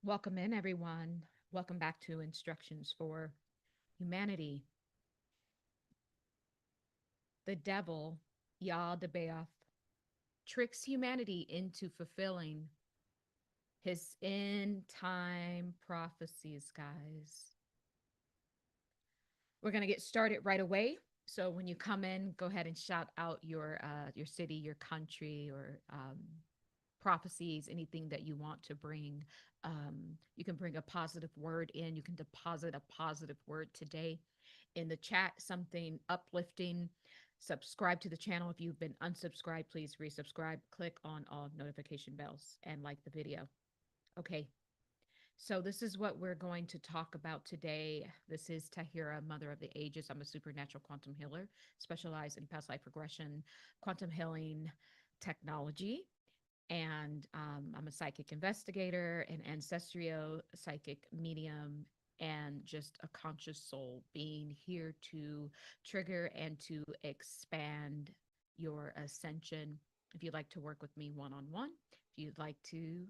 Welcome in, everyone. Welcome back to Instructions for Humanity. The devil, Yah Debaoff, tricks humanity into fulfilling his end time prophecies, guys. We're going to get started right away. So when you come in, go ahead and shout out your city, your country, or prophecies, anything that you want to bring. You can bring a positive word in. You can deposit a positive word today in the chat, something uplifting. Subscribe to the channel. If you've been unsubscribed, please resubscribe. Click on all notification bells and like the video. Okay, so this is what we're going to talk about today. This is Tahirah, Mother of the Ages. I'm a supernatural quantum healer, specialized in past life regression, quantum healing technology, and I'm a psychic investigator, an ancestral psychic medium, and just a conscious soul being here to trigger and to expand your ascension. If you'd like to work with me one on one, if you'd like to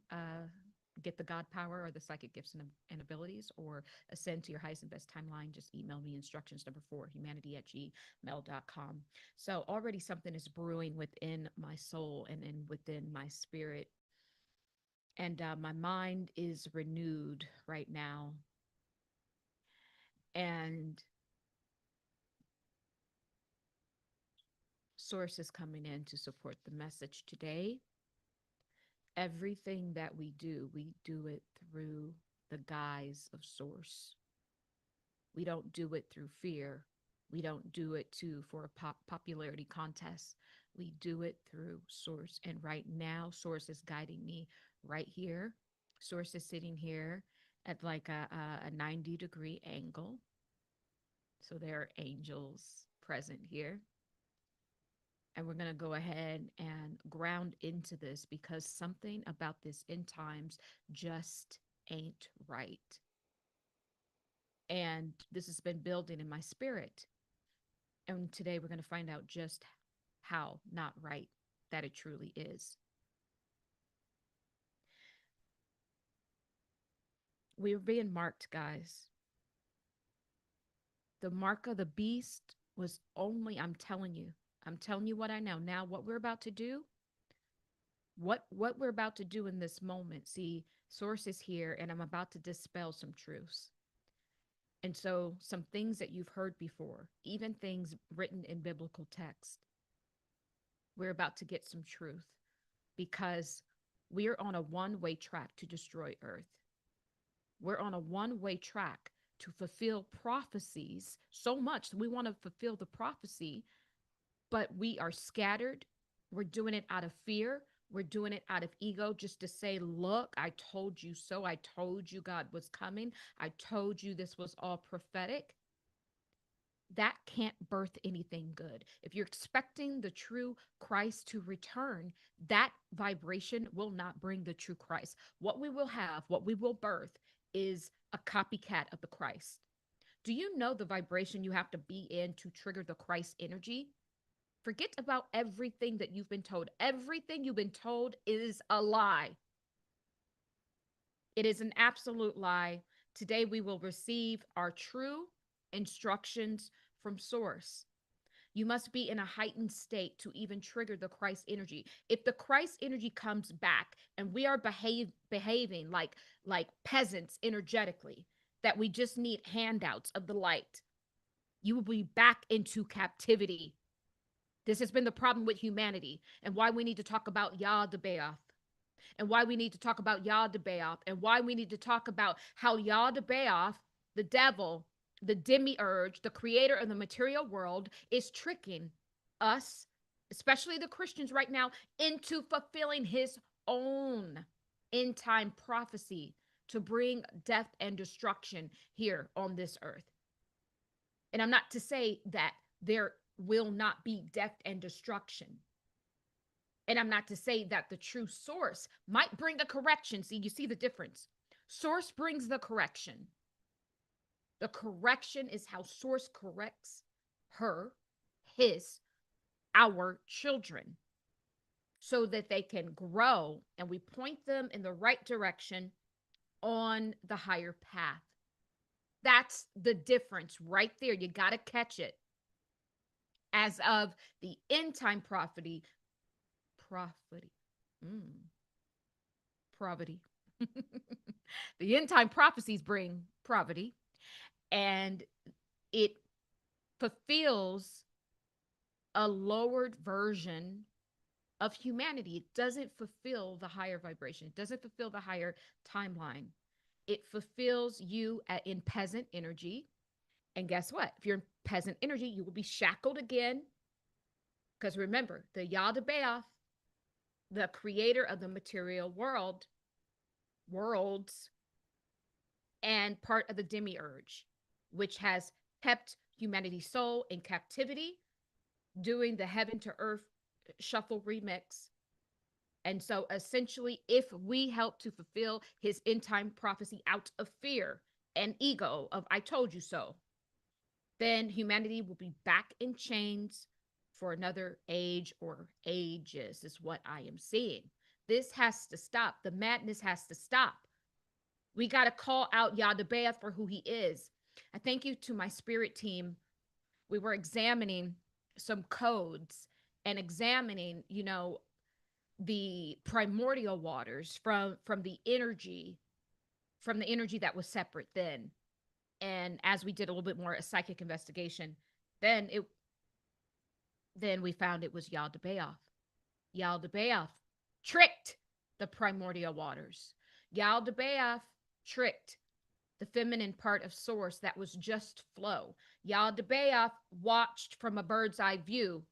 get the God power or the psychic gifts and abilities, or ascend to your highest and best timeline, just email me instructions number 4, humanity@gmail.com. So already something is brewing within my soul and within my spirit. And my mind is renewed right now. And Source is coming in to support the message today. Everything that we do it through the guise of Source. We don't do it through fear. We don't do it for a popularity contest. We do it through Source. And right now, Source is guiding me right here. Source is sitting here at like a 90-degree angle. So there are angels present here. And we're going to go ahead and ground into this because something about this end times just ain't right. And this has been building in my spirit. And today we're going to find out just how not right that it truly is. We are being marked, guys. The mark of the beast was only, I'm telling you what I know. Now, what we're about to do, what we're about to do in this moment, see, Source is here, and I'm about to dispel some truths. And so, some things that you've heard before, even things written in biblical text, we're about to get some truth because we're on a one-way track to destroy Earth. We're on a one-way track to fulfill prophecies so much that we want to fulfill the prophecy, but we are scattered. We're doing it out of fear. We're doing it out of ego just to say, look, I told you so. I told you God was coming. I told you this was all prophetic. That can't birth anything good. If you're expecting the true Christ to return, that vibration will not bring the true Christ. What we will have, what we will birth is a copycat of the Christ. Do you know the vibration you have to be in to trigger the Christ energy? Forget about everything that you've been told. Everything you've been told is a lie. It is an absolute lie. Today we will receive our true instructions from Source. You must be in a heightened state to even trigger the Christ energy. If the Christ energy comes back and we are behaving like peasants energetically, that we just need handouts of the light, you will be back into captivity. This has been the problem with humanity and why we need to talk about Yah Debaoff and why we need to talk about Yah Debaoff and why we need to talk about how Yah Debaoff, the devil, the demiurge, the creator of the material world, is tricking us, especially the Christians right now, into fulfilling his own end time prophecy to bring death and destruction here on this earth. And I'm not to say that there will not be death and destruction. And I'm not to say that the true Source might bring a correction. See, you see the difference. Source brings the correction. The correction is how Source corrects her, his, our children so that they can grow and we point them in the right direction on the higher path. That's the difference right there. You got to catch it. As of the end time prophecy, prophecy, mm, prophecy. The end time prophecies bring prophecy, and it fulfills a lowered version of humanity. It doesn't fulfill the higher vibration. It doesn't fulfill the higher timeline. It fulfills you in peasant energy. And guess what? If you're in peasant energy, you will be shackled again. Because remember, the Yah Debaoff, the creator of the material worlds, and part of the demiurge, which has kept humanity's soul in captivity, doing the heaven to earth shuffle remix. And so essentially, if we help to fulfill his end time prophecy out of fear and ego of I told you so, then humanity will be back in chains for another age or ages, is what I am seeing. This has to stop. The madness has to stop. We got to call out Yah Debaoff for who he is. I thank you to my spirit team. We were examining some codes and examining, the primordial waters from the energy that was separate then. And as we did a little bit more a psychic investigation, then it then we found it was Yah Debaoff. Yah Debaoff tricked the primordial waters. Yah Debaoff tricked the feminine part of source that was just flow. Yah Debaoff watched from a bird's eye view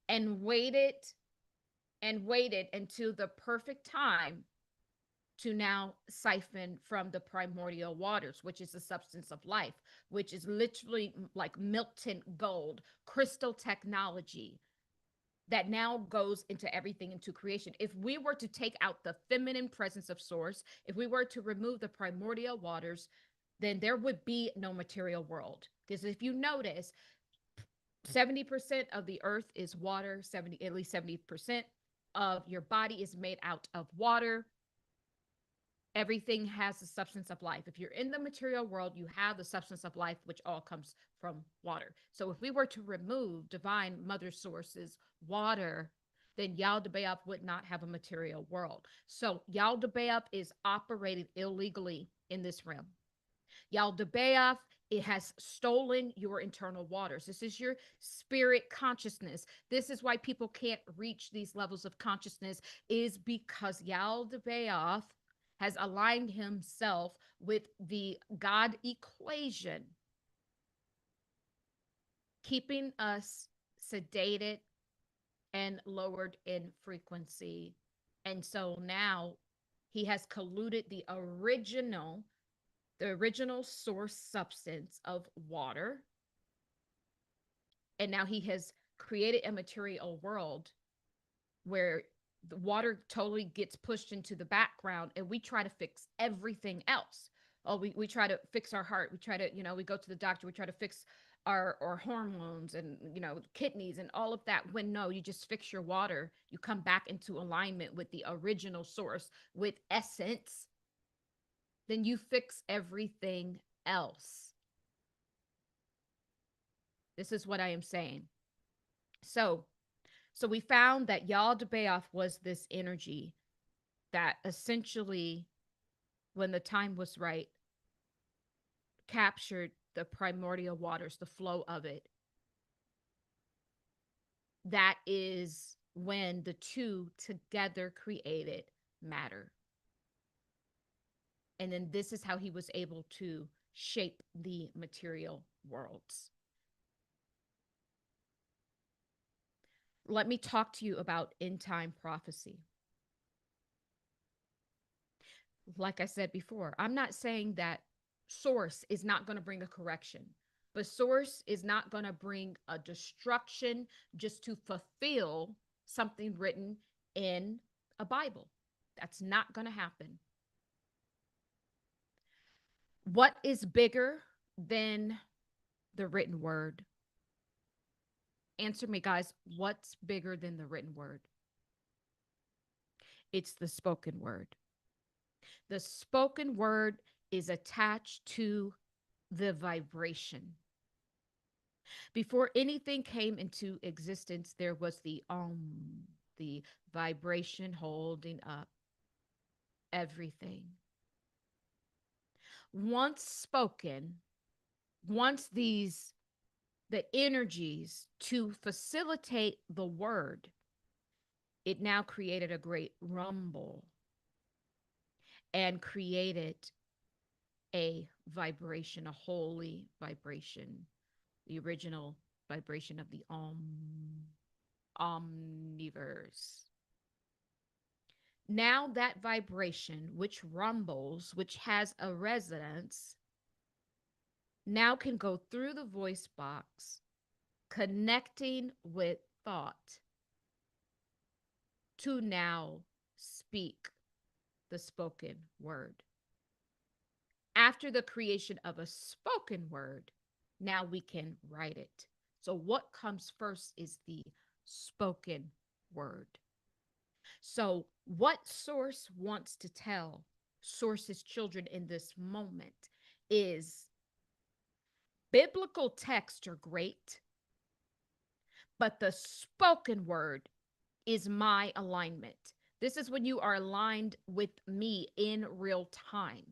and waited until the perfect time to now siphon from the primordial waters, which is the substance of life, which is literally like Milton gold, crystal technology that now goes into everything, into creation. If we were to take out the feminine presence of source, if we were to remove the primordial waters, then there would be no material world. Because if you notice, 70% of the earth is water, at least 70% of your body is made out of water. Everything has the substance of life. If you're in the material world, you have the substance of life, which all comes from water. So if we were to remove divine mother sources, water, then Yaldabaoth would not have a material world. So Yaldabaoth is operated illegally in this realm. Yaldabaoth, it has stolen your internal waters. This is your spirit consciousness. This is why people can't reach these levels of consciousness, is because Yaldabaoth has aligned himself with the God equation, keeping us sedated and lowered in frequency. And so now he has colluded the original source substance of water. And now he has created a material world where the water totally gets pushed into the background and we try to fix everything else. Oh, we try to fix our heart. We try to, we go to the doctor. We try to fix our hormones and, kidneys and all of that. When no, you just fix your water. You come back into alignment with the original source, with essence. Then you fix everything else. This is what I am saying. So we found that Yaldabaoth was this energy that essentially, when the time was right, captured the primordial waters, the flow of it. That is when the two together created matter. And then this is how he was able to shape the material worlds. Let me talk to you about end time prophecy. Like I said before, I'm not saying that source is not going to bring a correction, but source is not going to bring a destruction just to fulfill something written in a Bible. That's not going to happen. What is bigger than the written word? Answer me, guys. What's bigger than the written word? It's the spoken word. The spoken word is attached to the vibration. Before anything came into existence, there was the vibration holding up everything. Once spoken, once the energies to facilitate the word, it now created a great rumble and created a vibration, a holy vibration, the original vibration of the omniverse. Now that vibration, which rumbles, which has a resonance, now can go through the voice box, connecting with thought to now speak the spoken word. After the creation of a spoken word, now we can write it. So, what comes first is the spoken word. So, what Source wants to tell Source's children in this moment is biblical texts are great, but the spoken word is my alignment. This is when you are aligned with me in real time.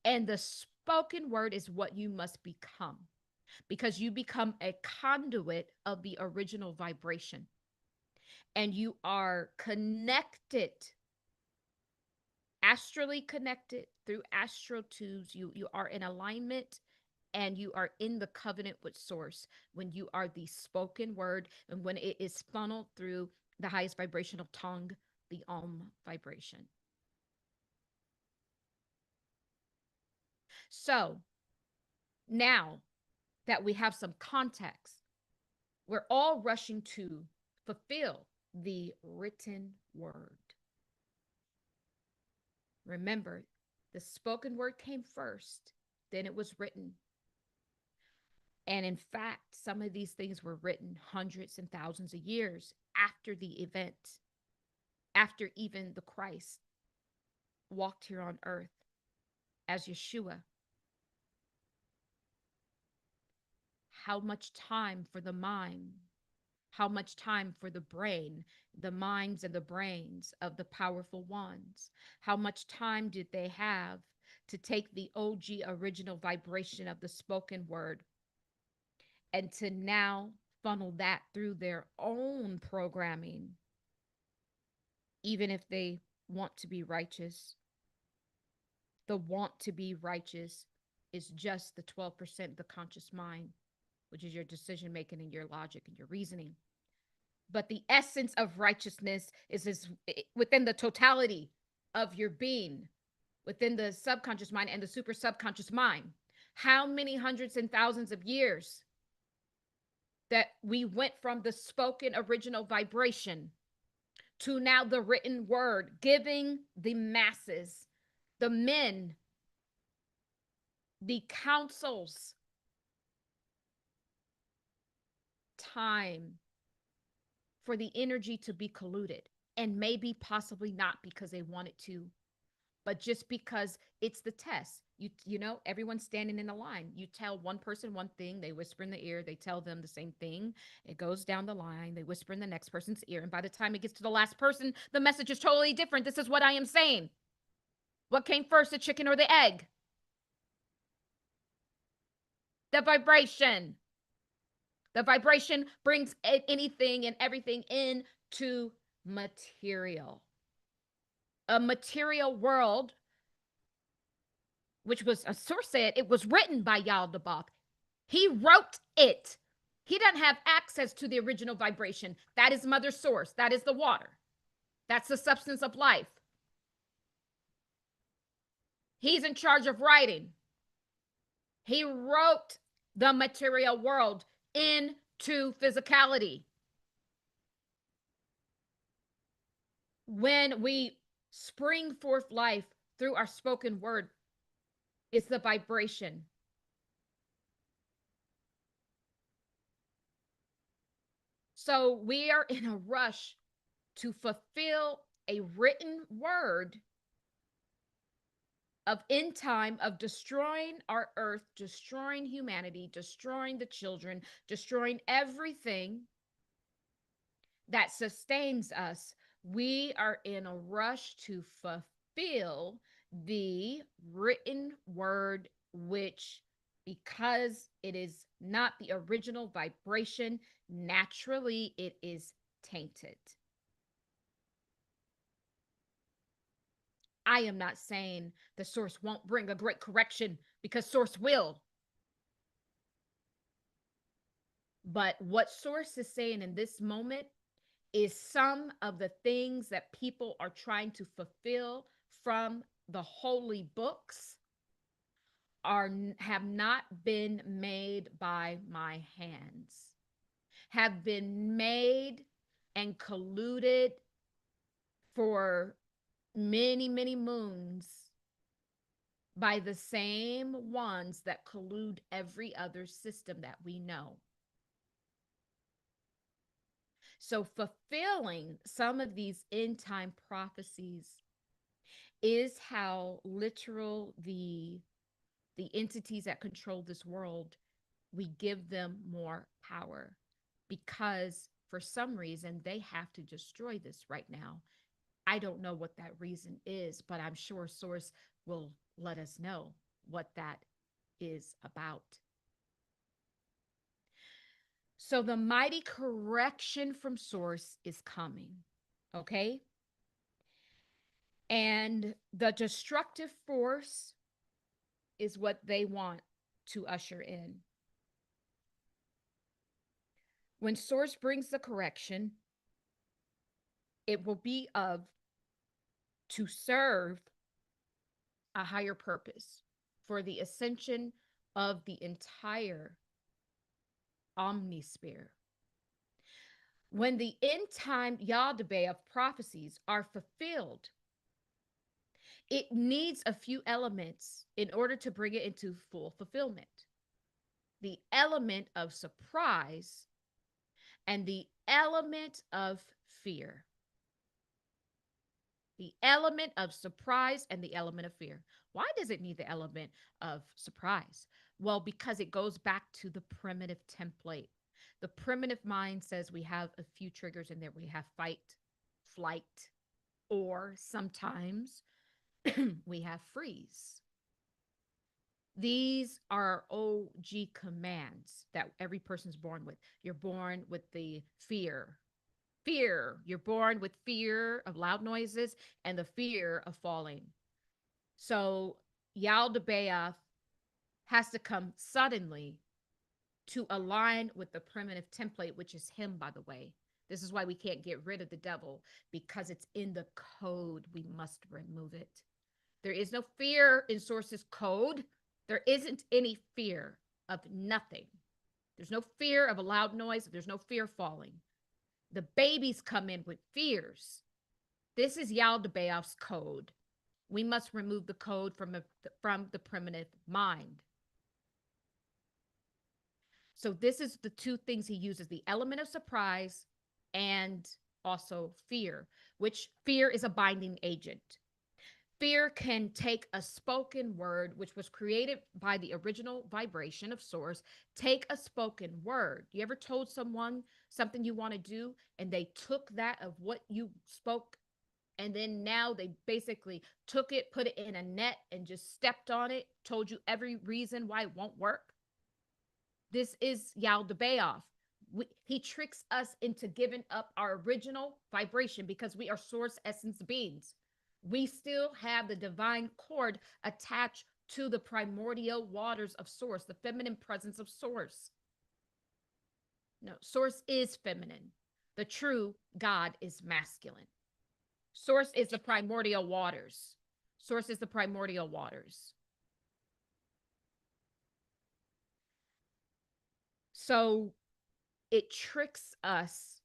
And the spoken word is what you must become because you become a conduit of the original vibration and you are connected, astrally connected through astral tubes. You are in alignment and you are in the covenant with Source when you are the spoken word and when it is funneled through the highest vibrational tongue, the vibration. So now that we have some context, we're all rushing to fulfill the written word. Remember, the spoken word came first, then it was written. And in fact, some of these things were written hundreds and thousands of years after the event, after even the Christ walked here on earth as Yeshua. How much time for the mind? How much time for the brain, the minds and the brains of the powerful ones? How much time did they have to take the OG original vibration of the spoken word and to now funnel that through their own programming, even if they want to be righteous? The want to be righteous is just the 12% of the conscious mind, which is your decision making and your logic and your reasoning. But the essence of righteousness is within the totality of your being, within the subconscious mind and the super subconscious mind. How many hundreds and thousands of years that we went from the spoken original vibration to now the written word, giving the masses, the men, the councils, time for the energy to be colluded, and maybe possibly not because they wanted to, but just because it's the test. You know, everyone's standing in a line. You tell one person one thing, they whisper in the ear, they tell them the same thing. It goes down the line, they whisper in the next person's ear, and by the time it gets to the last person, the message is totally different. This is what I am saying. What came first, the chicken or the egg? The vibration. The vibration brings anything and everything into material. A material world, which was, a source said, it was written by Yaldabaoth. He wrote it. He doesn't have access to the original vibration. That is Mother Source. That is the water. That's the substance of life. He's in charge of writing. He wrote the material world into physicality. When we spring forth life through our spoken word, it's the vibration. So we are in a rush to fulfill a written word of end time, of destroying our earth, destroying humanity, destroying the children, destroying everything that sustains us. We are in a rush to fulfill the written word, which, because it is not the original vibration, naturally it is tainted. I am not saying the source won't bring a great correction, because source will. But what source is saying in this moment is some of the things that people are trying to fulfill from the holy books have not been made by my hands, have been made and colluded for many, many moons by the same ones that collude every other system that we know. So fulfilling some of these end time prophecies is how literal the entities that control this world, we give them more power, because for some reason they have to destroy this right now. I don't know what that reason is, but I'm sure source will let us know what that is about. So the mighty correction from source is coming. Okay. And the destructive force is what they want to usher in. When source brings the correction, it will be of to serve a higher purpose for the ascension of the entire omnisphere. When the end time Yah Debaoff prophecies are fulfilled, it needs a few elements in order to bring it into full fulfillment. The element of surprise and the element of fear. The element of surprise and the element of fear. Why does it need the element of surprise? Well, because it goes back to the primitive template. The primitive mind says we have a few triggers in there. We have fight, flight, or sometimes we have freeze. These are OG commands that every person's born with. You're born with the fear. Fear. You're born with fear of loud noises and the fear of falling. So Yaldabaoth has to come suddenly to align with the primitive template, which is him, by the way. This is why we can't get rid of the devil, because it's in the code. We must remove it. There is no fear in Source's code. There isn't any fear of nothing. There's no fear of a loud noise. There's no fear falling. The babies come in with fears. This is Yaldabaoth's code. We must remove the code from the primitive mind. So this is the two things he uses: the element of surprise and also fear, which fear is a binding agent. Fear can take a spoken word, which was created by the original vibration of source. Take a spoken word. You ever told someone something you want to do and they took that of what you spoke, and then now they basically took it, put it in a net and just stepped on it, told you every reason why it won't work? This is Yaldabaoth. He tricks us into giving up our original vibration because we are source essence beings. We still have the divine cord attached to the primordial waters of source, the feminine presence of source. No, source is feminine. The true God is masculine. Source is the primordial waters. Source is the primordial waters. So it tricks us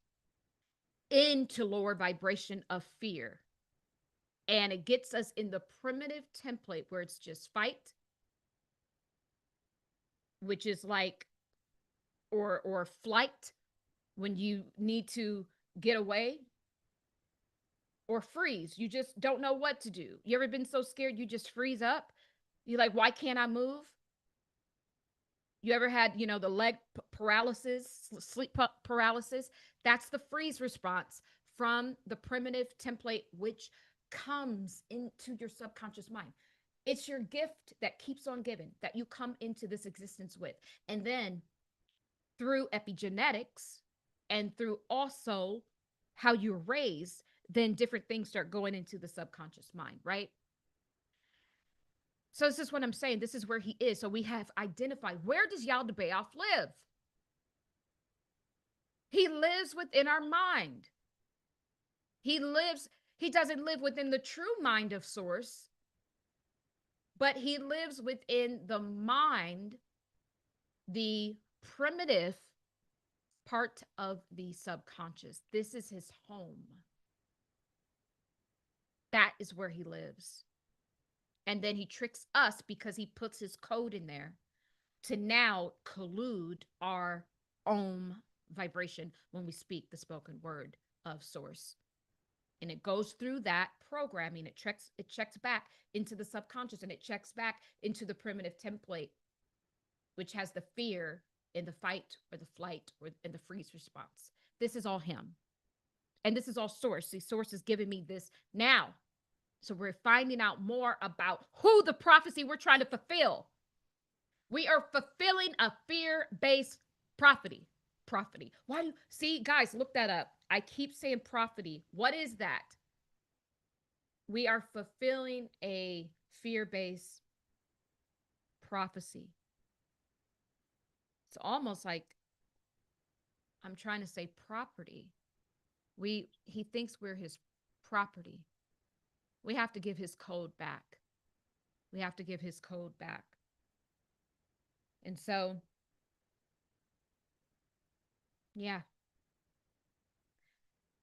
into lower vibration of fear. And it gets us in the primitive template where it's just fight, which is like, or flight when you need to get away. or freeze. You just don't know what to do. You ever been so scared you just freeze up? You're like, why can't I move? You ever had, the leg paralysis, sleep paralysis? That's the freeze response from the primitive template, which comes into your subconscious mind. It's your gift that keeps on giving, that you come into this existence with. And then through epigenetics and through also how you're raised, then different things start going into the subconscious mind, right? So this is what I'm saying. This is where he is. So we have identified, where does Yaldabaoth live? He lives within our mind. He doesn't live within the true mind of source, but he lives within the mind, the primitive part of the subconscious. This is his home. That is where he lives. And then he tricks us because he puts his code in there to now collude our own vibration when we speak the spoken word of source. And it goes through that programming. It checks back into the subconscious, and it checks back into the primitive template, which has the fear in the fight or the flight or in the freeze response. This is all him. And this is all source. The source is giving me this now. So we're finding out more about who the prophecy we're trying to fulfill. We are fulfilling a fear-based prophecy. Prophecy. Why do you see, guys, look that up. I keep saying prophecy. What is that? We are fulfilling a fear-based prophecy. It's almost like I'm trying to say property. He thinks we're his property. We have to give his code back. We have to give his code back. And so, yeah.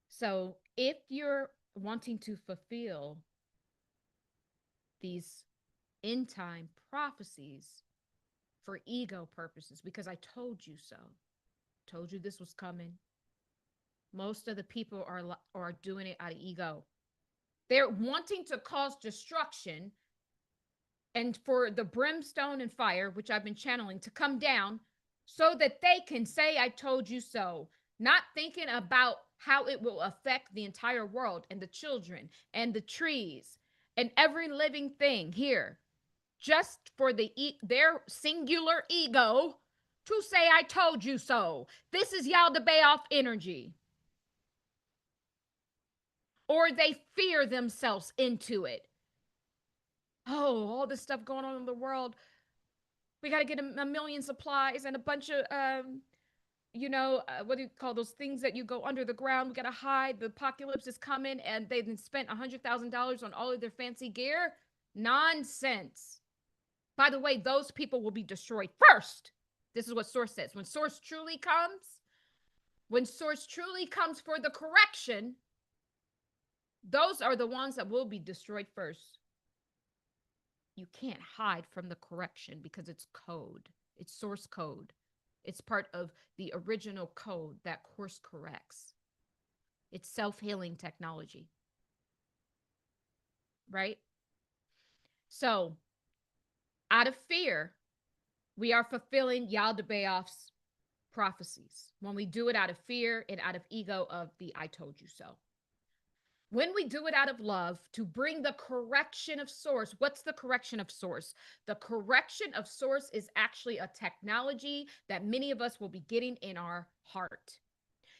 So if you're wanting to fulfill these end time prophecies for ego purposes, because I told you so, told you this was coming. Most of the people are doing it out of ego. They're wanting to cause destruction and for the brimstone and fire, which I've been channeling, to come down so that they can say, I told you so, not thinking about how it will affect the entire world and the children and the trees and every living thing here, just for their singular ego to say, I told you so. This is Yaldabaoth energy. Or they fear themselves into it. Oh, all this stuff going on in the world. We got to get a million supplies and a bunch of, what do you call those things that you go under the ground? We got to hide. The apocalypse is coming, and they've spent $100,000 on all of their fancy gear. Nonsense. By the way, those people will be destroyed first. This is what Source says. When Source truly comes for the correction, those are the ones that will be destroyed first. You can't hide from the correction because it's code. It's source code. It's part of the original code that course corrects. It's self-healing technology. Right? So, out of fear, we are fulfilling Yaldabaoth's prophecies. When we do it out of fear and out of ego of the I told you so. When we do it out of love to bring the correction of source, what's the correction of source? The correction of source is actually a technology that many of us will be getting in our heart.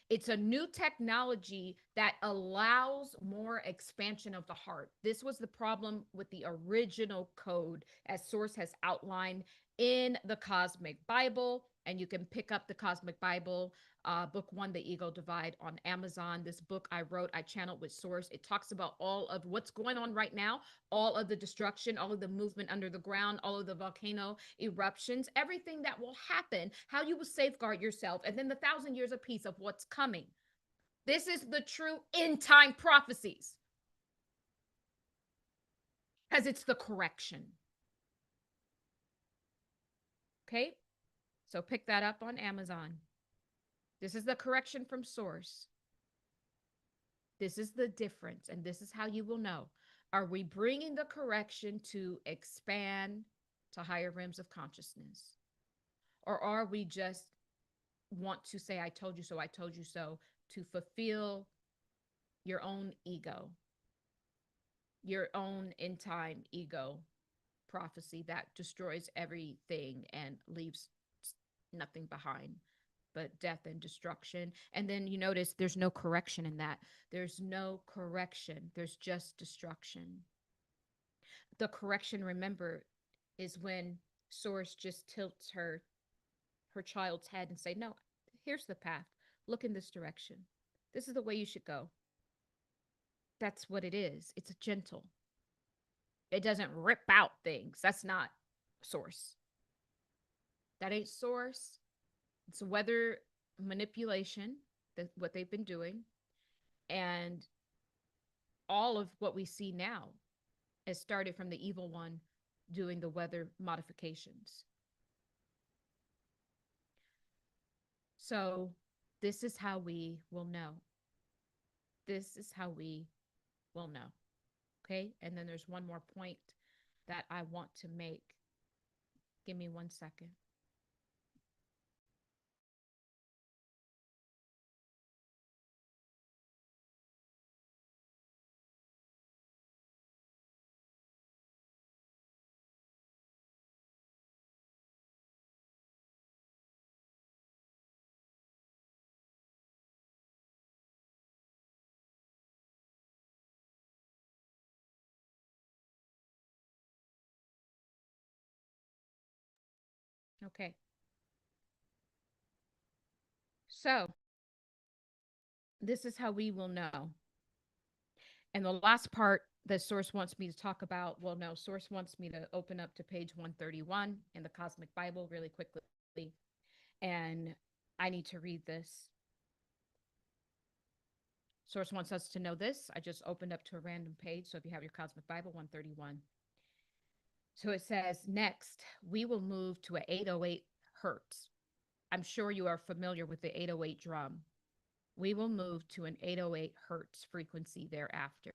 It's a new technology that allows more expansion of the heart. This was the problem with the original code, as Source has outlined in the Cosmic Bible. And you can pick up the Cosmic Bible, book 1, The Ego Divide, on Amazon. This book I wrote, I channeled with Source. It talks about all of what's going on right now, all of the destruction, all of the movement under the ground, all of the volcano eruptions, everything that will happen, how you will safeguard yourself, and then the 1,000 years of peace of what's coming. This is the true end time prophecies, because it's the correction. Okay? So pick that up on Amazon. This is the correction from Source. This is the difference. And this is how you will know. Are we bringing the correction to expand to higher realms of consciousness? Or are we just want to say, I told you so, I told you so, to fulfill your own ego, your own in time ego prophecy that destroys everything and leaves nothing behind but death and destruction? And then you notice there's no correction in that. There's no correction. There's just destruction. The correction, remember, is when Source just tilts her child's head and say, no, here's the path. Look in this direction. This is the way you should go. That's what it is. It's a gentle. It doesn't rip out things. That's not Source. That ain't Source. It's weather manipulation, that what they've been doing. And all of what we see now has started from the evil one doing the weather modifications. So this is how we will know. This is how we will know. Okay. And then there's one more point that I want to make. Give me 1 second. Okay. So this is how we will know. And the last part that Source wants me to talk about, well, no, Source wants me to open up to page 131 in the Cosmic Bible really quickly. And I need to read this. Source wants us to know this. I just opened up to a random page. So if you have your Cosmic Bible, 131. So it says, next, we will move to an 808 hertz. I'm sure you are familiar with the 808 drum. We will move to an 808 hertz frequency thereafter.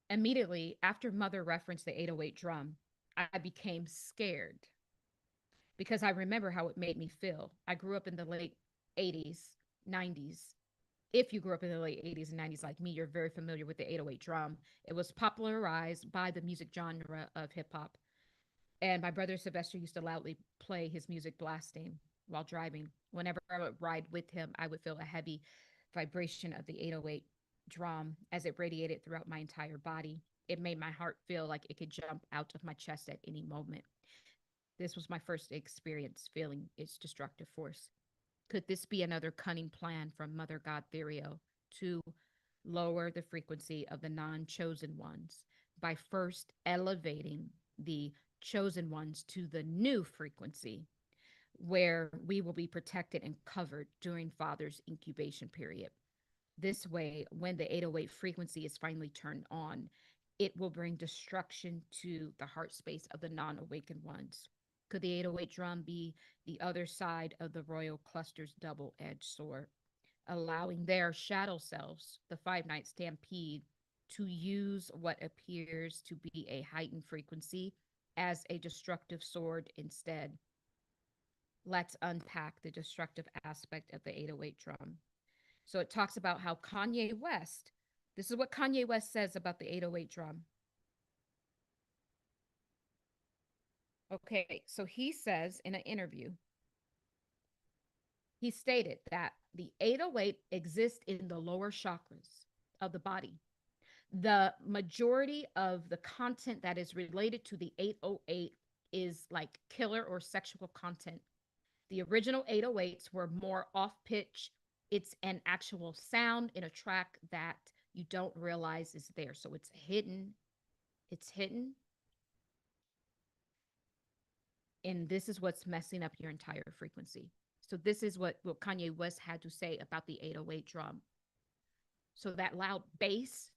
Immediately after Mother referenced the 808 drum, I became scared because I remember how it made me feel. I grew up in the late 80s, 90s. If you grew up in the late 80s and 90s like me, you're very familiar with the 808 drum. It was popularized by the music genre of hip hop. And my brother Sylvester used to loudly play his music blasting while driving. Whenever I would ride with him, I would feel a heavy vibration of the 808 drum as it radiated throughout my entire body. It made my heart feel like it could jump out of my chest at any moment. This was my first experience feeling its destructive force. Could this be another cunning plan from Mother God Therio to lower the frequency of the non chosen ones by first elevating the chosen ones to the new frequency where we will be protected and covered during Father's incubation period? This way, when the 808 frequency is finally turned on, it will bring destruction to the heart space of the non awakened ones. Could the 808 drum be the other side of the royal cluster's double edged sword, allowing their shadow selves, the Five Night Stampede, to use what appears to be a heightened frequency as a destructive sword instead? Let's unpack the destructive aspect of the 808 drum. So it talks about how Kanye West, this is what Kanye West says about the 808 drum. Okay, so he says in an interview, he stated that the 808 exists in the lower chakras of the body. The majority of the content that is related to the 808 is like killer or sexual content. The original 808s were more off pitch. It's an actual sound in a track that you don't realize is there. So it's hidden. It's hidden. And this is what's messing up your entire frequency. So this is what Kanye West had to say about the 808 drum. So that loud bass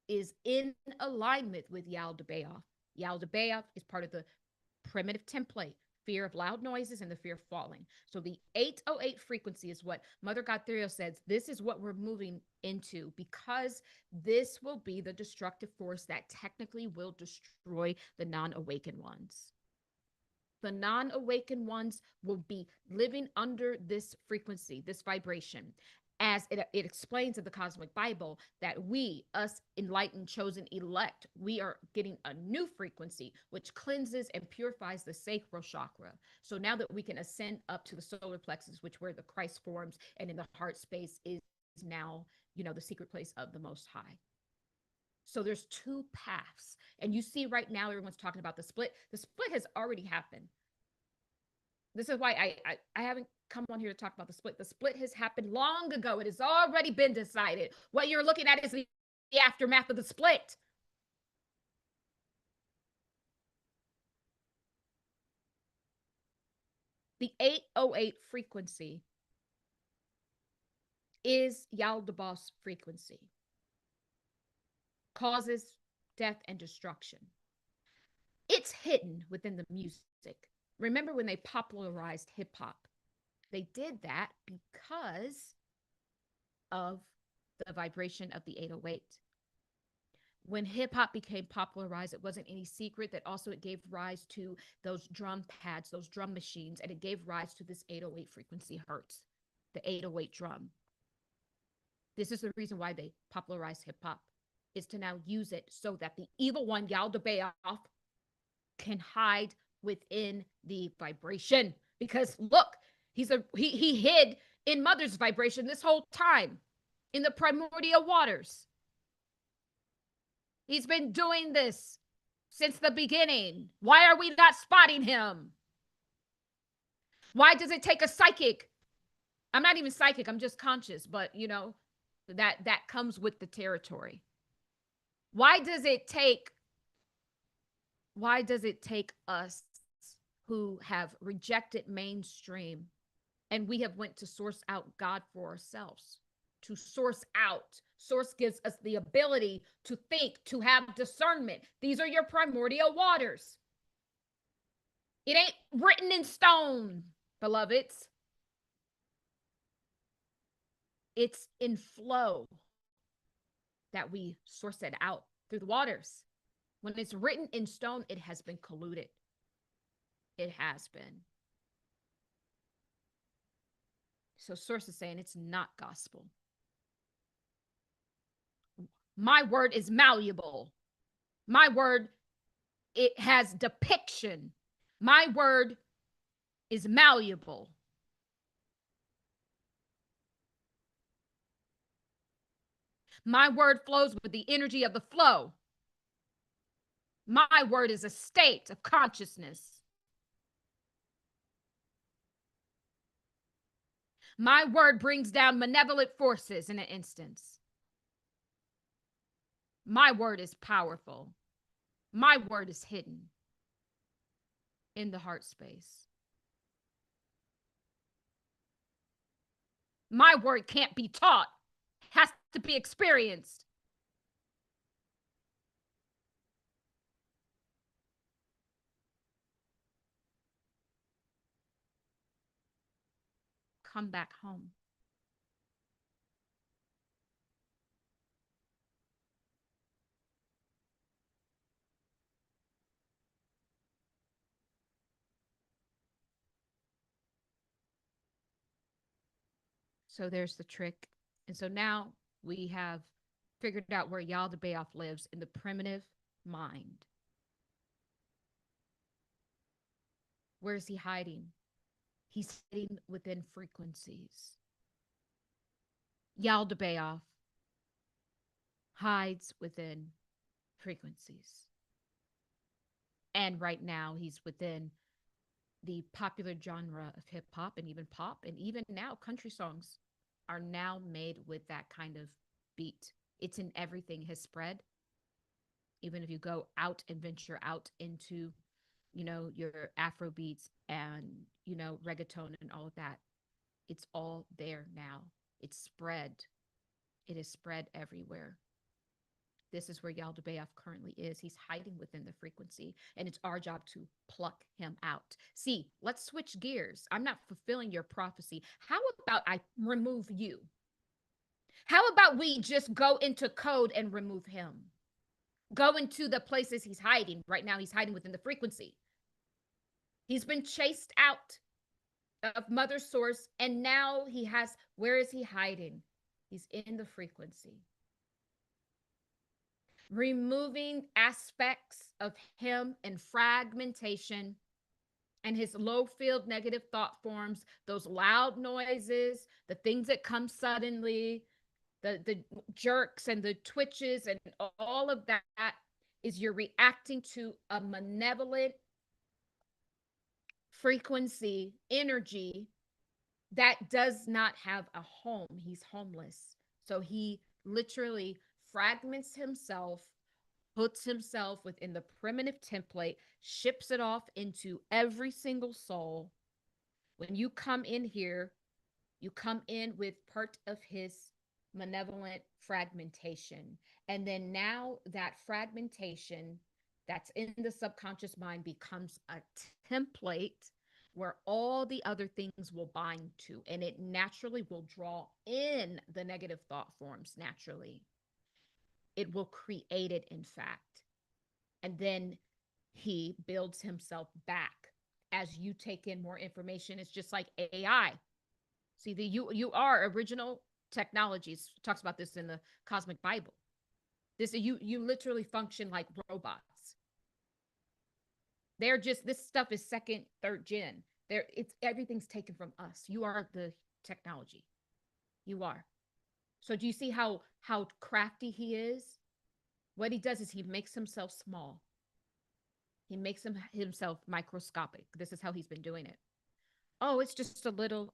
is in alignment with Yaldabaoth. Yaldabaoth is part of the primitive template fear of loud noises and the fear of falling. So the 808 frequency is what Mother God Theriot says. This is what we're moving into, because this will be the destructive force that technically will destroy the non-awakened ones. The non-awakened ones will be living under this frequency, this vibration. As it explains in the Cosmic Bible, that we, us enlightened, chosen, elect, we are getting a new frequency, which cleanses and purifies the sacral chakra. So now that we can ascend up to the solar plexus, which where the Christ forms, and in the heart space is now, the secret place of the Most High. So there's two paths. And you see right now, everyone's talking about the split. The split has already happened. This is why I haven't come on here to talk about the split. The split has happened long ago. It has already been decided. What you're looking at is the aftermath of the split. The 808 frequency is Yaldabaoth's frequency. Causes death and destruction. It's hidden within the music. Remember when they popularized hip hop? They did that because of the vibration of the 808. When hip hop became popularized, it wasn't any secret that also it gave rise to those drum pads, those drum machines, and it gave rise to this 808 frequency hertz, the 808 drum. This is the reason why they popularized hip hop, is to now use it so that the evil one, Yaldabaoth, can hide within the vibration. Because look, he hid in Mother's vibration this whole time, in the primordial waters. He's been doing this since the beginning. Why are we not spotting him? Why does it take a psychic? I'm not even psychic, I'm just conscious, but that comes with the territory. Why does it take us who have rejected mainstream and we have went to source out God for ourselves? To source out. Source gives us the ability to think, to have discernment. These are your primordial waters. It ain't written in stone, beloveds. It's in flow that we source it out through the waters. When it's written in stone, it has been colluded. It has been. So source is saying it's not gospel. My word is malleable. My word, it has depiction. My word is malleable. My word flows with the energy of the flow. My word is a state of consciousness. My word brings down malevolent forces in an instance. My word is powerful. My word is hidden in the heart space. My word can't be taught, has to be experienced. Come back home. So there's the trick. And so now we have figured out where Yaldabaoth lives, in the primitive mind. Where is he hiding? He's hiding within frequencies. Yaldabaoth hides within frequencies. And right now he's within the popular genre of hip hop and even pop, and even now country songs are now made with that kind of beat. It's in everything, has spread. Even if you go out and venture out into, your Afro beats and, reggaeton and all of that, it's all there now. It's spread. It is spread everywhere. This is where Yaldabaoth currently is. He's hiding within the frequency, and it's our job to pluck him out. See, let's switch gears. I'm not fulfilling your prophecy. How about I remove you? How about we just go into code and remove him? Go into the places he's hiding. Right now, he's hiding within the frequency. He's been chased out of Mother Source, and now he has, where is he hiding? He's in the frequency. Removing aspects of him and fragmentation and his low field negative thought forms, those loud noises, the things that come suddenly, the jerks and the twitches and all of that is you're reacting to a malevolent frequency, energy that does not have a home. He's homeless. So he literally fragments himself, puts himself within the primitive template, ships it off into every single soul. When you come in here, you come in with part of his malevolent fragmentation. And then now that fragmentation that's in the subconscious mind becomes a template where all the other things will bind to, and it naturally will draw in the negative thought forms naturally. It will create it, in fact. And then he builds himself back as you take in more information. It's just like AI. See, you are original technologies. It talks about this in the Cosmic Bible. You literally function like robots. They're just, this stuff is second, third gen. Everything's taken from us. You are the technology. You are. So do you see how crafty he is? What he does is he makes himself small. He makes himself microscopic. This is how he's been doing it. Oh, it's just a little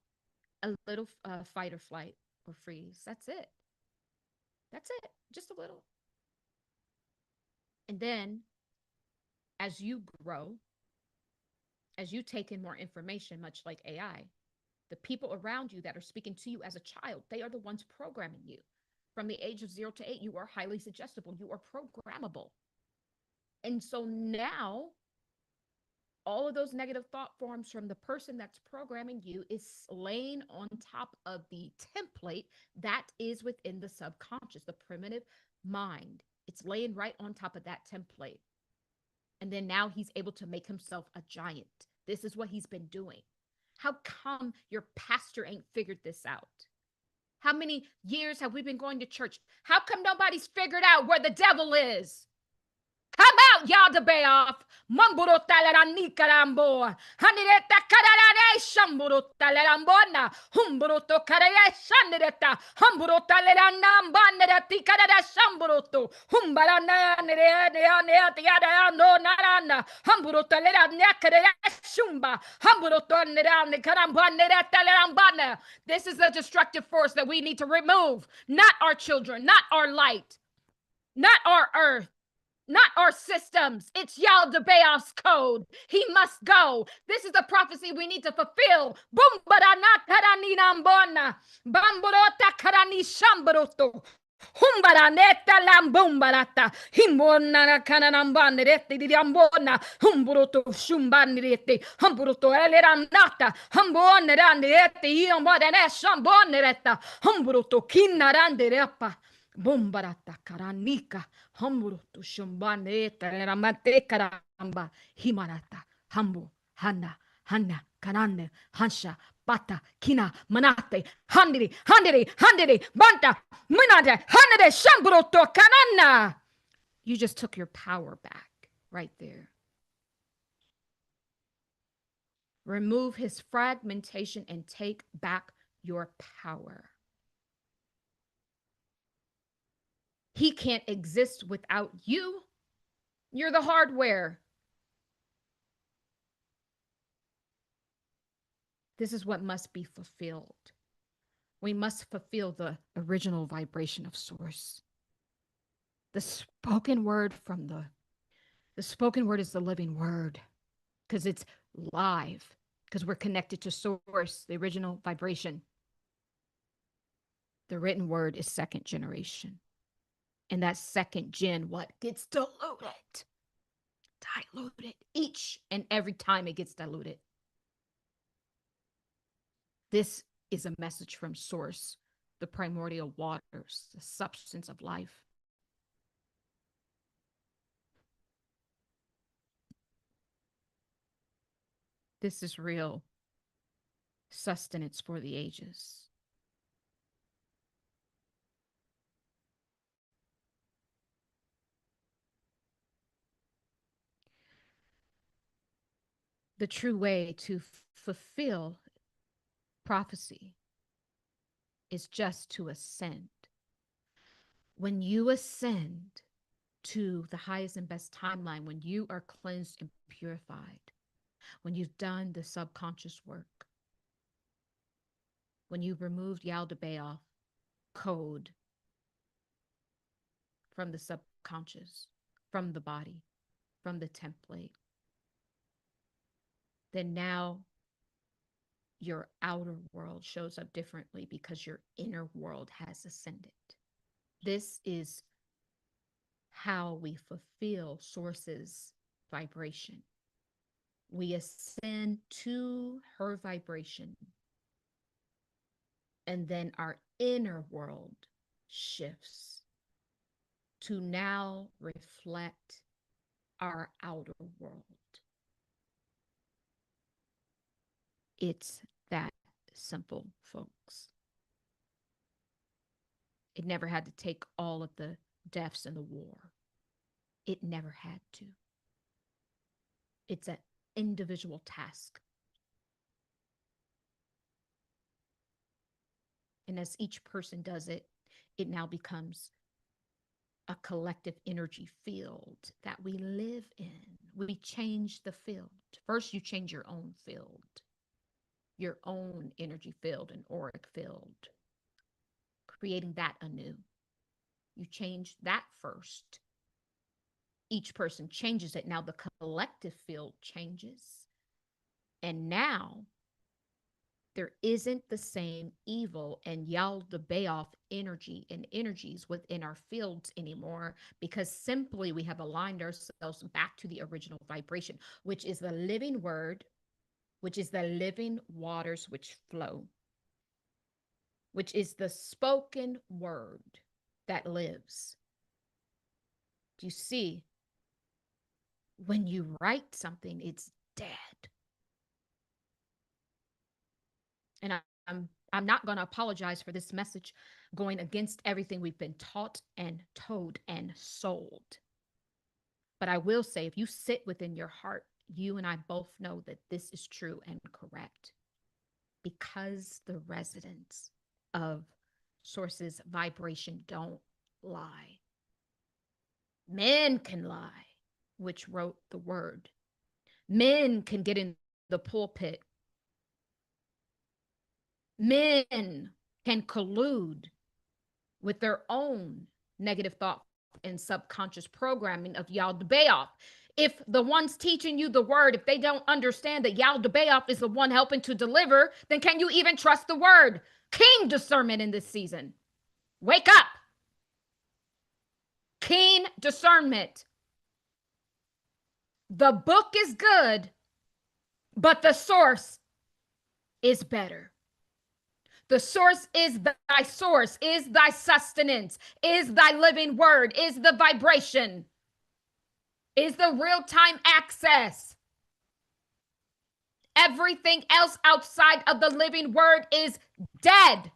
fight or flight or freeze. That's it. That's it. Just a little. And then as you grow, as you take in more information, much like AI, the people around you that are speaking to you as a child, they are the ones programming you. From the age of 0 to 8, you are highly suggestible. You are programmable. And so now all of those negative thought forms from the person that's programming you is laying on top of the template that is within the subconscious, the primitive mind. It's laying right on top of that template. And then now he's able to make himself a giant. This is what he's been doing. How come your pastor ain't figured this out? How many years have we been going to church? How come nobody's figured out where the devil is? Come out, Yah Debaoff. Mamburo talerani karambo. Hanireta kararane shamburo talerambona. Humburo to karaya shandireta. Humburo talerana banderati karada shamburoto. Humbarana neatiada no narana. Humburo talera nekara shumba. Humburo tolerane karambana talerambana. This is a destructive force that we need to remove. Not our children, not our light, not our earth. Not our systems. It's Yaldabaoth's code. He must go. This is the prophecy we need to fulfill. Bumbarana karani nambona. Bamborota karani shambaroto. Humbaraneta lambumbarata. Himbona kananambanderete di ambona. Humburoto shumbanderete. Humburoto eleranata. Humboneranderete. Iambodane shambonereta. Humburoto kinaranderepa. Bombarata karanika. Hamburutu shumbaneta ramate karamba himarata hambu hana karane hansha bata kina manate handiri banta minate hanade shamburutu kanana. You just took your power back right there. Remove his fragmentation and take back your power. He can't exist without you. You're the hardware. This is what must be fulfilled. We must fulfill the original vibration of source. The spoken word from the spoken word is the living word because it's live, because we're connected to source, the original vibration. The written word is second generation. And that second gen, what gets diluted each and every time it gets diluted. This is a message from source, the primordial waters, the substance of life. This is real sustenance for the ages. The true way to fulfill prophecy is just to ascend. When you ascend to the highest and best timeline, when you are cleansed and purified, when you've done the subconscious work, when you've removed Yaldabaoth code from the subconscious, from the body, from the template, then now your outer world shows up differently because your inner world has ascended. This is how we fulfill Source's vibration. We ascend to her vibration, and then our inner world shifts to now reflect our outer world. It's that simple, folks. It never had to take all of the deaths in the war. It never had to. It's an individual task. And as each person does it, it now becomes a collective energy field that we live in. We change the field. First, you change your own field, your own energy field and auric field, creating that anew. You change that first. Each person changes it. Now the collective field changes. And now there isn't the same evil and Yaldabaoth energy and energies within our fields anymore, because simply we have aligned ourselves back to the original vibration, which is the living word, which is the living waters which flow, which is the spoken word that lives. Do you see? When you write something, it's dead. And I'm not going to apologize for this message going against everything we've been taught and told and sold. But I will say, if you sit within your heart, you and I both know that this is true and correct, because the resonance of Source's vibration don't lie. Men can lie, which wrote the word. Men can get in the pulpit. Men can collude with their own negative thought and subconscious programming of Yaldabaoth. If the ones teaching you the word, if they don't understand that Yaldabaoth is the one helping to deliver, then can you even trust the word? Keen discernment in this season. Wake up. Keen discernment. The book is good, but the source is better. The source is thy source, is thy sustenance, is thy living word, is the vibration, is the real-time access. Everything else outside of the living word is dead.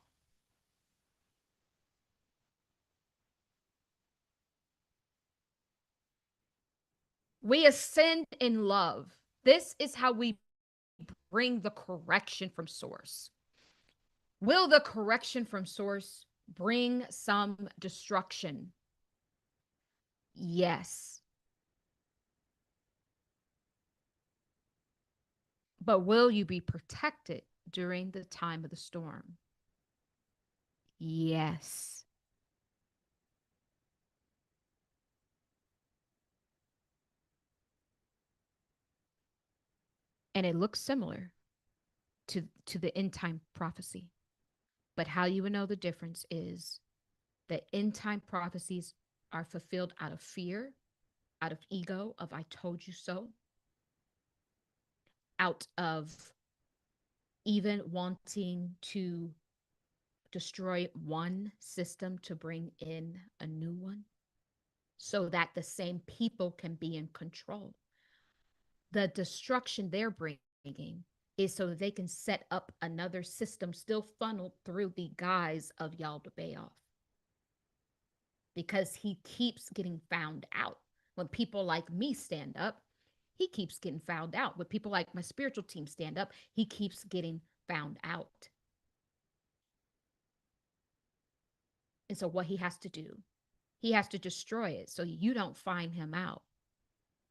We ascend in love. This is how we bring the correction from source. Will the correction from source bring some destruction? Yes. But will you be protected during the time of the storm? Yes. And it looks similar to the end time prophecy. But how you would know the difference is the end time prophecies are fulfilled out of fear, out of ego, of I told you so, out of even wanting to destroy one system to bring in a new one so that the same people can be in control. The destruction they're bringing is so that they can set up another system still funneled through the guise of Yaldabaoth, because he keeps getting found out. When people like me stand up, he keeps getting found out. When people like my spiritual team stand up, he keeps getting found out. And so what he has to do, he has to destroy it so you don't find him out,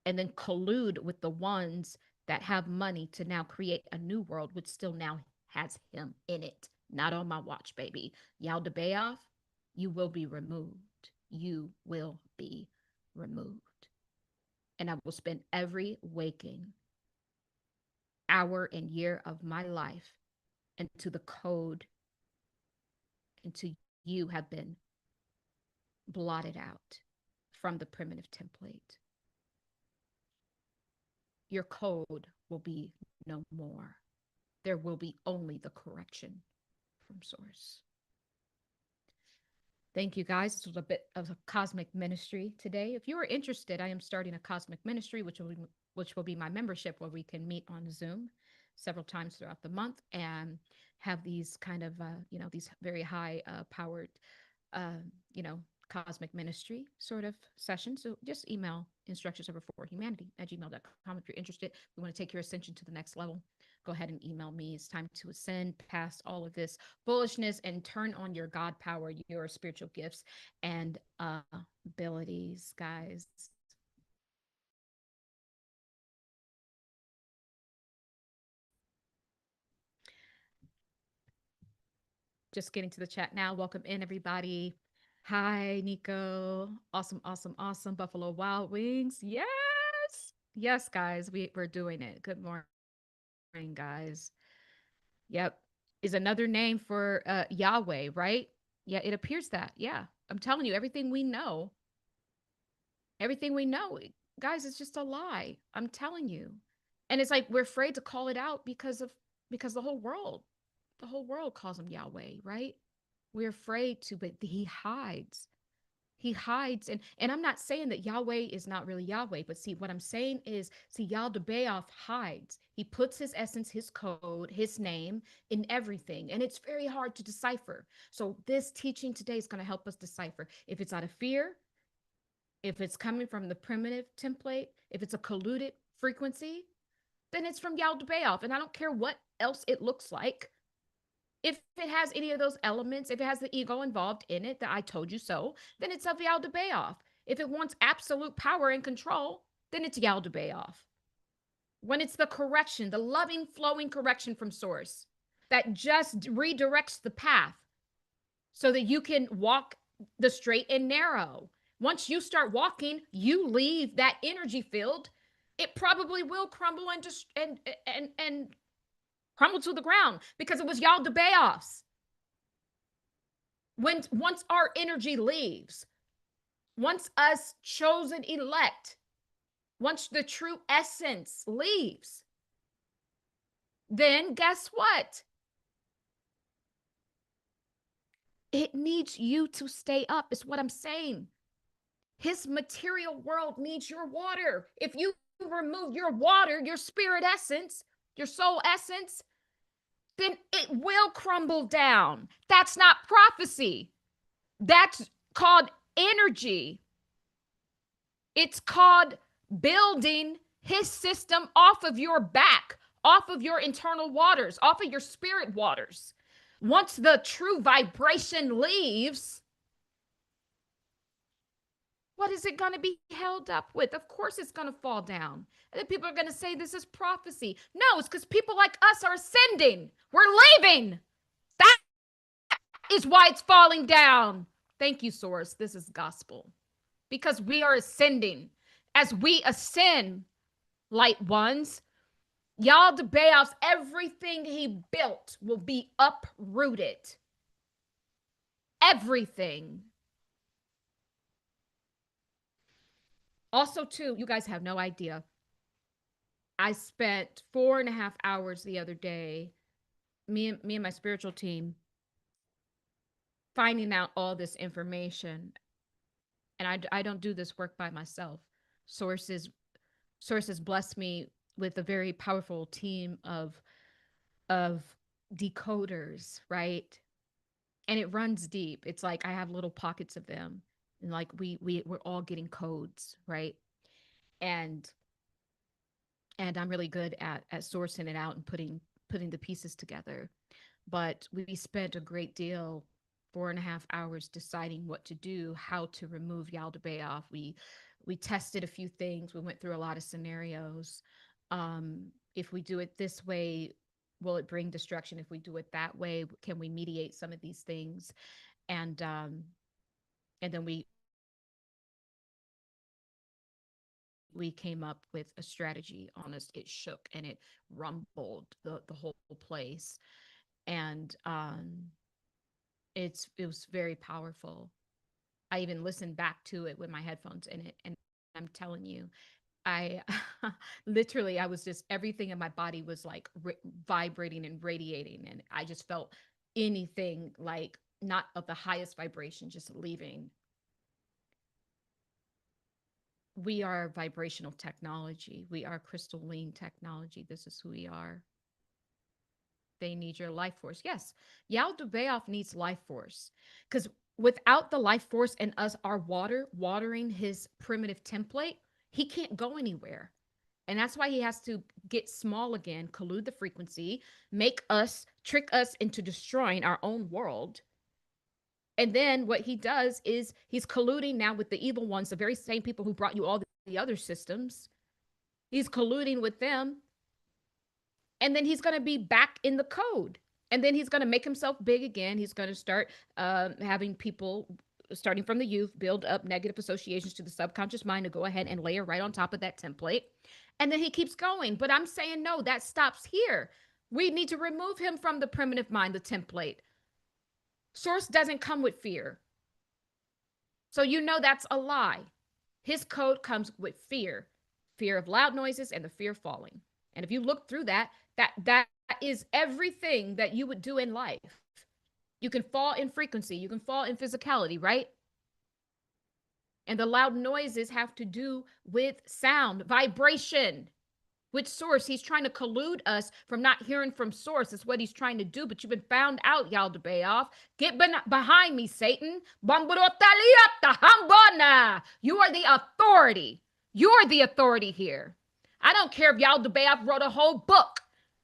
and then collude with the ones that have money to now create a new world, which still now has him in it. Not on my watch, baby. Yaldabaoth, you will be removed. You will be removed. And I will spend every waking hour and year of my life into the code, into you have been blotted out from the primitive template. Your code will be no more. There will be only the correction from source. Thank you, guys. This was a bit of a cosmic ministry today. If you are interested, I am starting a cosmic ministry, which will be my membership, where we can meet on Zoom several times throughout the month and have these kind of, these very high powered, cosmic ministry sort of sessions. So just email instructionsover4humanity@gmail.com if you're interested. We want to take your ascension to the next level. Go ahead and email me. It's time to ascend past all of this foolishness and turn on your God power, your spiritual gifts and abilities, guys. Just getting to the chat now. Welcome in, everybody. Hi, Nico. Awesome, awesome, awesome. Buffalo Wild Wings. Yes. Yes, guys. We're doing it. Good morning, guys. Yep. Is another name for Yahweh, right? Yeah, it appears that. Yeah. I'm telling you, everything we know, guys, it's just a lie. I'm telling you. And it's like we're afraid to call it out because the whole world calls him Yahweh, right? We're afraid to, but he hides. He hides. And I'm not saying that Yahweh is not really Yahweh, but see, what I'm saying is, see, Yaldabaoth hides. He puts his essence, his code, his name in everything. And it's very hard to decipher. So this teaching today is going to help us decipher if it's out of fear, if it's coming from the primitive template, if it's a colluded frequency, then it's from Yaldabaoth. And I don't care what else it looks like. If it has any of those elements, if it has the ego involved in it, that I told you so, then it's of Yaldabaoth. If it wants absolute power and control, then it's Yaldabaoth. When it's the correction, the loving, flowing correction from source that just redirects the path so that you can walk the straight and narrow. Once you start walking, you leave that energy field. It probably will crumble and just and crumble to the ground because it was Yaldabaoth's. Once our energy leaves, once us chosen elect, once the true essence leaves, then guess what? It needs you to stay up, is what I'm saying. His material world needs your water. If you remove your water, your spirit essence, your soul essence, then it will crumble down. That's not prophecy. That's called energy. It's called building his system off of your back, off of your internal waters, off of your spirit waters. Once the true vibration leaves, what is it going to be held up with? Of course, it's going to fall down. And then people are going to say this is prophecy. No, it's because people like us are ascending. We're leaving. That is why it's falling down. Thank you, Source. This is gospel. Because we are ascending. As we ascend, light ones, Yaldabaoth's everything he built will be uprooted. Everything. Also, too, you guys have no idea. I spent 4.5 hours the other day, me and my spiritual team, finding out all this information. And I don't do this work by myself. Sources sources bless me with a very powerful team of decoders, right? And it runs deep. It's like I have little pockets of them, and like we're all getting codes, right? And I'm really good at sourcing it out and putting the pieces together. But we spent a great deal, 4.5 hours, deciding what to do, how to remove Yaldabaoth. We tested a few things. We went through a lot of scenarios. If we do it this way, will it bring destruction? If we do it that way, can we mediate some of these things? And then we came up with a strategy on us. It shook and it rumbled the whole place. And it was very powerful. I even listened back to it with my headphones in it, and I'm telling you, I literally, I was just, everything in my body was like vibrating and radiating, and I just felt anything like not of the highest vibration just leaving. We are vibrational technology. We are crystalline technology. This is who we are. They need your life force. Yes, Yaldabaoth needs life force, because without the life force and us, our watering his primitive template, he can't go anywhere. And that's why he has to get small again, collude the frequency, make us, trick us into destroying our own world. And then what he does is he's colluding now with the evil ones, the very same people who brought you all the other systems. He's colluding with them, and then he's going to be back in the code, and then he's going to make himself big again. He's going to start having people, starting from the youth, build up negative associations to the subconscious mind to go ahead and layer right on top of that template, and then he keeps going. But I'm saying no, that stops here. We need to remove him from the primitive mind, the template. Source doesn't come with fear, so you know that's a lie. His code comes with fear of loud noises and the fear of falling. And if you look through that, that is everything that you would do in life. You can fall in frequency, you can fall in physicality, right? And the loud noises have to do with sound, vibration, with source. He's trying to collude us from not hearing from source. That's what he's trying to do. But you've been found out, Yaldabaoth. Get behind me, Satan. You are the authority. You're the authority here. I don't care if Yaldabaoth wrote a whole book.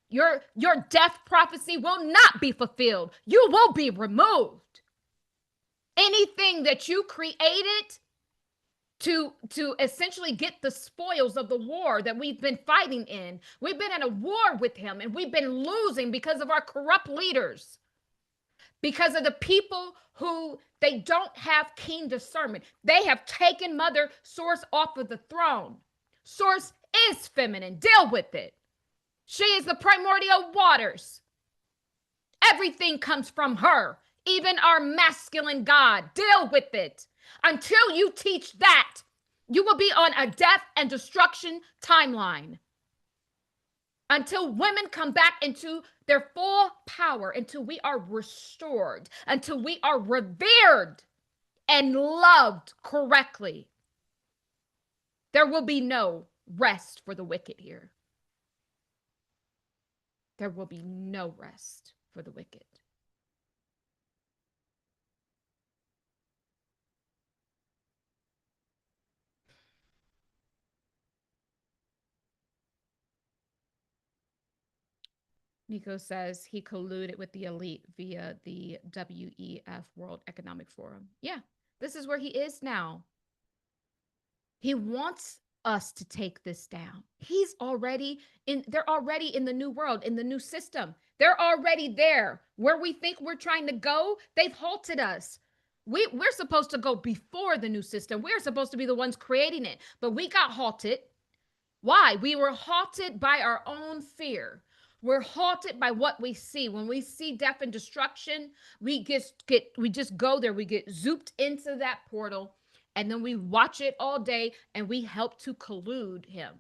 Your death prophecy will not be fulfilled. You will be removed. Anything that you created to essentially get the spoils of the war that we've been fighting in. We've been in a war with him, and we've been losing because of our corrupt leaders, because of the people who they don't have keen discernment. They have taken Mother Source off of the throne. Source is feminine. Deal with it. She is the primordial waters. Everything comes from her, even our masculine God. Deal with it. Until you teach that, you will be on a death and destruction timeline. Until women come back into their full power, until we are restored, until we are revered and loved correctly, there will be no rest for the wicked here. There will be no rest for the wicked. Nico says he colluded with the elite via the WEF, World Economic Forum. Yeah, this is where he is now. He wants us to take this down. They're already in the new world, in the new system. They're already there. Where we think we're trying to go, they've halted us. We're supposed to go before the new system. We're supposed to be the ones creating it, but we got halted. Why? We were halted by our own fear. We're halted by what we see. When we see death and destruction, we just go there. We get zooped into that portal, And then we watch it all day and we help to collude him.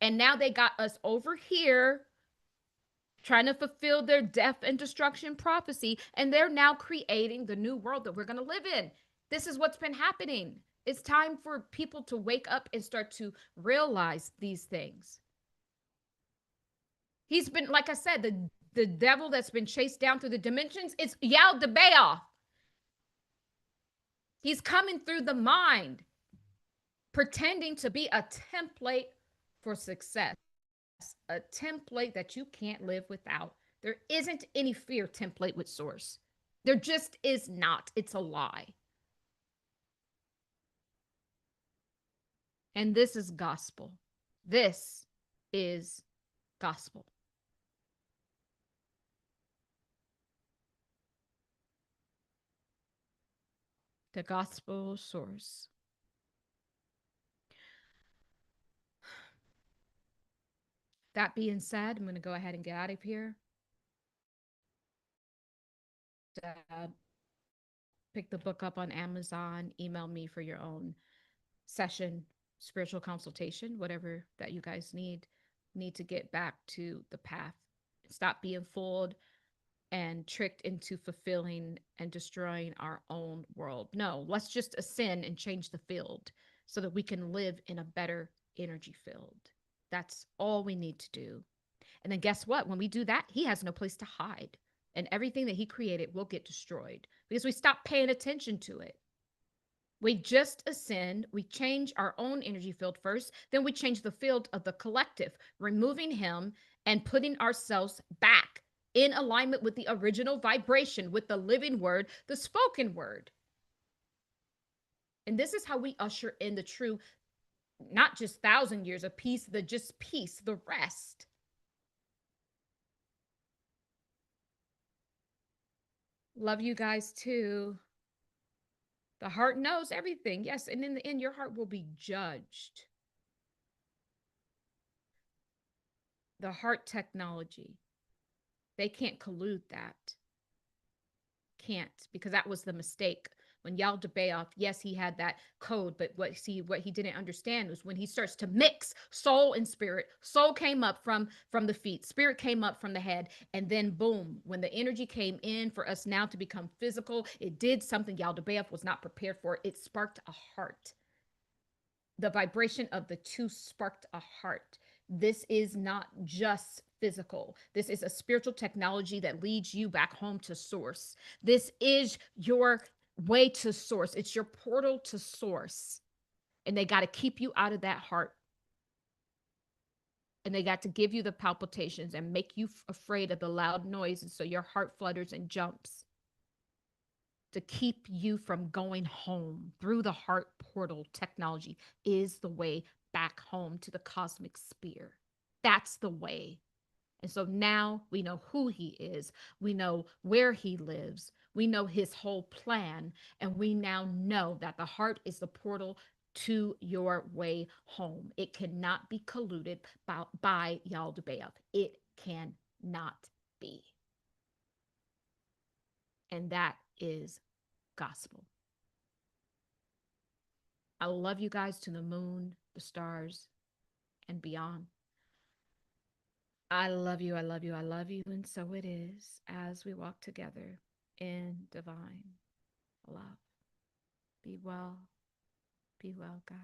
And now they got us over here trying to fulfill their death and destruction prophecy. And they're now creating the new world that we're going to live in. This is what's been happening. It's time for people to wake up and start to realize these things. He's been, like I said, the devil that's been chased down through the dimensions. It's Yah Debaoff. He's coming through the mind, pretending to be a template for success, a template that you can't live without. There isn't any fear template with source. There just is not. It's a lie. And this is gospel. This is gospel. The gospel source. That being said, I'm going to go ahead and get out of here. Uh, Pick the book up on Amazon. Email me for your own session, spiritual consultation, whatever that you guys need to get back to the path. Stop being fooled and tricked into fulfilling and destroying our own world. No, let's just ascend and change the field so that we can live in a better energy field. That's all we need to do. And then guess what? When we do that, he has no place to hide. And everything that he created will get destroyed because we stop paying attention to it. We just ascend, we change our own energy field first, then we change the field of the collective, removing him and putting ourselves back in alignment with the original vibration, with the living word, the spoken word. And this is how we usher in the true, not just 1,000 years of peace, the just peace, the rest. Love you guys too. The heart knows everything. Yes. And in the end, your heart will be judged. The heart technology, they can't collude that. Can't, because that was the mistake. When Yaldabaoth, yes, he had that code, but what he didn't understand was when he starts to mix soul and spirit. Soul came up from the feet, spirit came up from the head, and then boom, when the energy came in for us now to become physical, it did something Yaldabaoth was not prepared for. It sparked a heart. The vibration of the two sparked a heart. This is not just physical. This is a spiritual technology that leads you back home to source. This is your way to source. It's your portal to source. And they got to keep you out of that heart. And they got to give you the palpitations and make you afraid of the loud noises so your heart flutters and jumps to keep you from going home through the heart portal. Technology is the way back home to the cosmic sphere. That's the way. And so now we know who he is. We know where he lives. We know his whole plan. And we now know that the heart is the portal to your way home. It cannot be colluded by Yaldabaoth. It cannot be. And that is gospel. I love you guys to the moon, the stars, and beyond. I love you. I love you. I love you. And so it is as we walk together in divine love. Be well. Be well, guys.